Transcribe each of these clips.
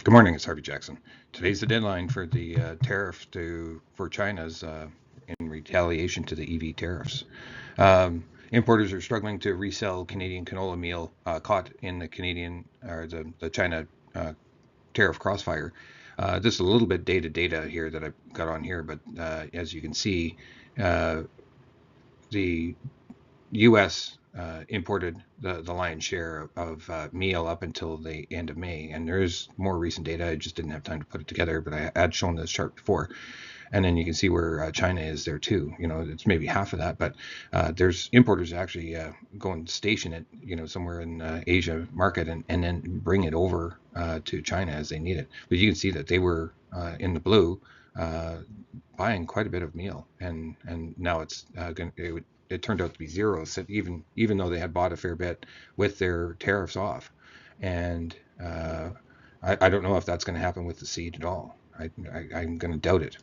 Good morning, it's Harvey Jackson. Today's the deadline for the tariff for China's in retaliation to the EV tariffs. Importers are struggling to resell Canadian canola meal caught in the Canadian or the China tariff crossfire. This is a little bit dated data here that I've got on here, but as you can see, the U.S. Imported the lion's share of meal up until the end of May, and there is more recent data. I just didn't have time to put it together, but I had shown this chart before, and then you can see where China is there too. It's maybe half of that, but there's importers actually go and station it, somewhere in Asia market, and then bring it over to China as they need it. But you can see that they were in the blue, buying quite a bit of meal, and now it turned out to be zero. So even though they had bought a fair bit with their tariffs off, and I don't know if that's going to happen with the seed at all. I'm going to doubt it.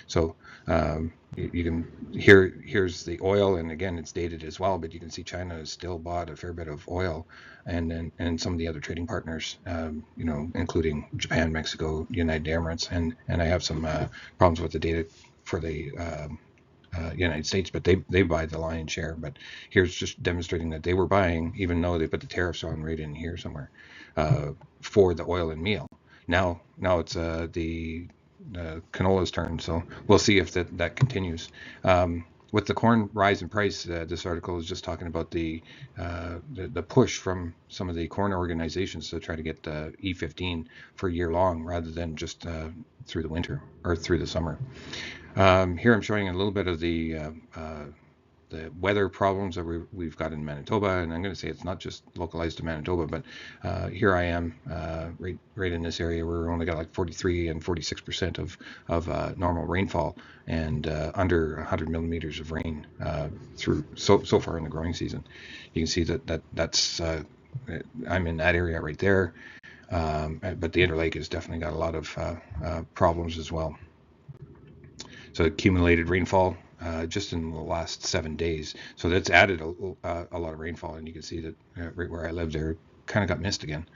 So you can here's the oil, and again it's dated as well, but you can see China has still bought a fair bit of oil, and some of the other trading partners, including Japan, Mexico, United Emirates, and I have some problems with the data for the United States, but they buy the lion's share. But here's just demonstrating that they were buying, even though they put the tariffs on right in here somewhere, for the oil and meal. Now it's the canola's turn, so we'll see if that continues. With the corn rise in price, this article is just talking about the push from some of the corn organizations to try to get E15 for year long rather than just through the winter or through the summer. Here I'm showing a little bit of the weather problems that we've got in Manitoba, and I'm going to say it's not just localized to Manitoba, but here I am right in this area where we only got like 43 and 46% of normal rainfall, and under 100 millimeters of rain through so far in the growing season. You can see that's I'm in that area right there, but the Interlake has definitely got a lot of problems as well. So accumulated rainfall just in the last 7 days. So that's added a lot of rainfall, and you can see that right where I live there kind of got missed again.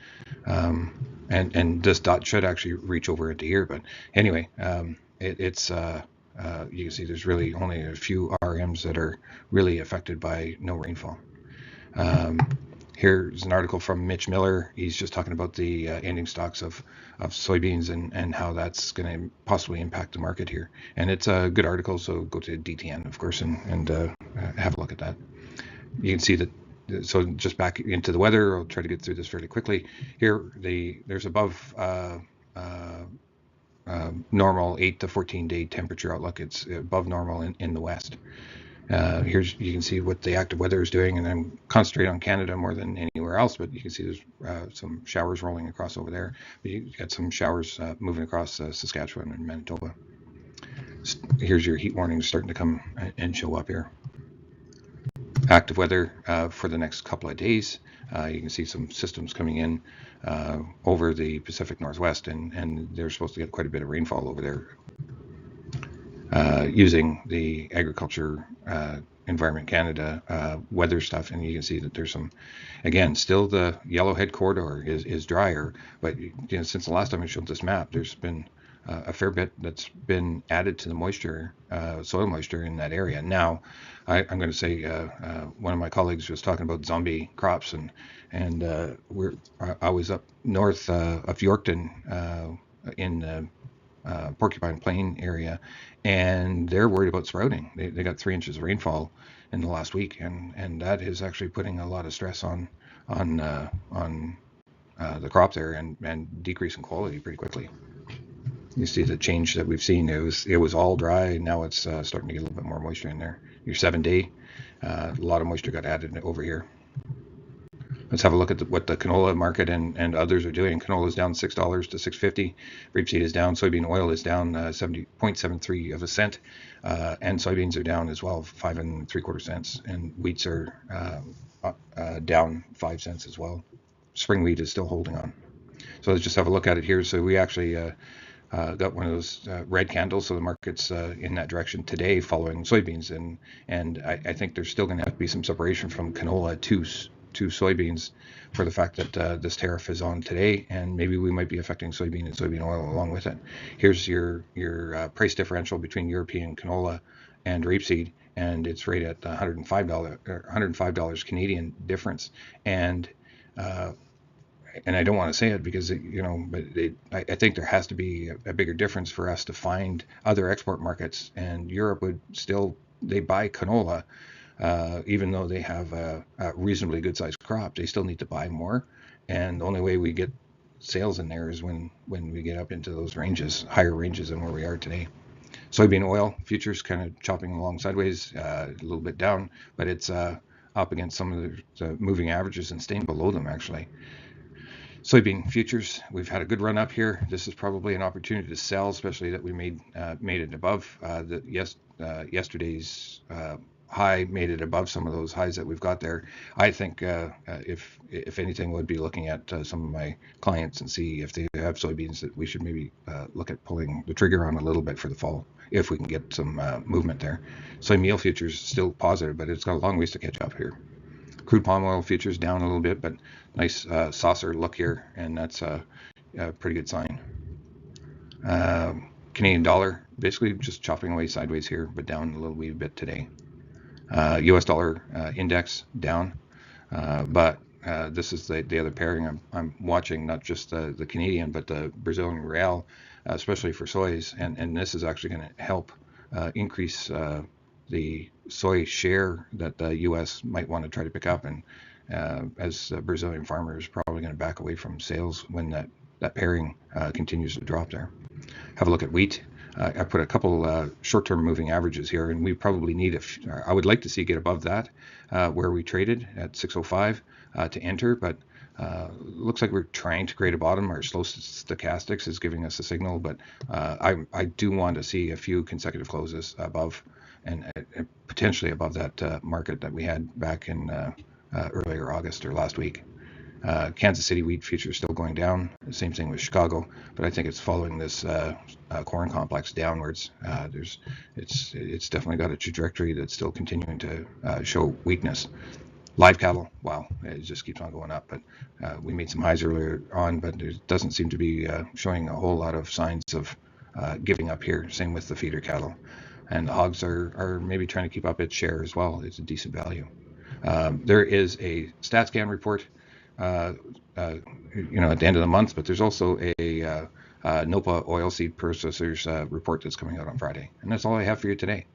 And this dot should actually reach over into here, but anyway, it's you can see there's really only a few RMs that are really affected by no rainfall. Here's an article from Mitch Miller. He's just talking about the ending stocks of soybeans and how that's going to possibly impact the market here. And it's a good article, so go to DTN, of course, and have a look at that. You can see that. So just back into the weather, I'll try to get through this fairly quickly. Here, there's above normal 8 to 14 day temperature outlook. It's above normal in the west. Here's you can see what the active weather is doing, and I'm concentrating on Canada more than anywhere else, but you can see there's some showers rolling across over there. But you got some showers moving across Saskatchewan and Manitoba. Here's your heat warnings starting to come and show up here. Active weather for the next couple of days. You can see some systems coming in over the Pacific Northwest, and they're supposed to get quite a bit of rainfall over there. Using the Agriculture Environment Canada weather stuff, and you can see that there's some, again, still the Yellowhead corridor is drier, but since the last time I showed this map, there's been a fair bit that's been added to the moisture, soil moisture in that area. Now, I'm going to say one of my colleagues was talking about zombie crops, and I was up north of Yorkton in the Porcupine Plain area, and they're worried about sprouting. They got 3 inches of rainfall in the last week, and that is actually putting a lot of stress on the crop there, and decreasing quality pretty quickly. You see the change that we've seen. It was all dry. Now it's starting to get a little bit more moisture in there. Your 7 day, a lot of moisture got added over here. Let's have a look at what the canola market and others are doing. Canola is down $6 to $6.50. Rapeseed is down. Soybean oil is down 70.73 of a cent, and soybeans are down as well, 5 3/4 cents. And wheats are down 5 cents as well. Spring wheat is still holding on. So let's just have a look at it here. So we actually got one of those red candles, so the market's in that direction today, following soybeans, and I think there's still going to have to be some separation from canola to soybeans for the fact that this tariff is on today, and maybe we might be affecting soybean and soybean oil along with it. Here's your price differential between European canola and rapeseed, and it's right at $105 Canadian difference. And I don't want to say it because but I think there has to be a bigger difference for us to find other export markets. And Europe would still, they buy canola, even though they have a reasonably good sized crop. They still need to buy more, and the only way we get sales in there is when we get up into those ranges, higher ranges than where we are today. Soybean oil futures kind of chopping along sideways, a little bit down, but it's up against some of the moving averages and staying below them actually. Soybean futures, we've had a good run up here. This is probably an opportunity to sell, especially that we made it above yesterday's high, made it above some of those highs that we've got there. I think if anything, would be looking at some of my clients and see if they have soybeans that we should maybe look at pulling the trigger on a little bit for the fall if we can get some movement there. Soy meal futures still positive, but it's got a long ways to catch up here. Crude palm oil futures down a little bit, but nice saucer look here, and that's a pretty good sign. Canadian dollar basically just chopping away sideways here, but down a little wee bit today. US dollar index down, but this is the other pairing I'm watching, not just the Canadian, but the Brazilian real, especially for soys, and this is actually going to help increase the soy share that the U.S. might want to try to pick up, and as Brazilian farmers probably going to back away from sales when that pairing continues to drop there. Have a look at wheat. I put a couple short-term moving averages here, and we probably need I would like to see get above that where we traded at 605 to enter, but looks like we're trying to create a bottom. Our slow stochastics is giving us a signal, but I do want to see a few consecutive closes above and potentially above that market that we had back in earlier August or last week. Kansas City wheat futures still going down. Same thing with Chicago, but I think it's following this corn complex downwards. It's definitely got a trajectory that's still continuing to show weakness. Live cattle, wow, it just keeps on going up. But we made some highs earlier on, but it doesn't seem to be showing a whole lot of signs of giving up here. Same with the feeder cattle. And the hogs are maybe trying to keep up its share as well. It's a decent value. There is a StatsCan report, at the end of the month, but there's also a NOPA oilseed processors report that's coming out on Friday. And that's all I have for you today.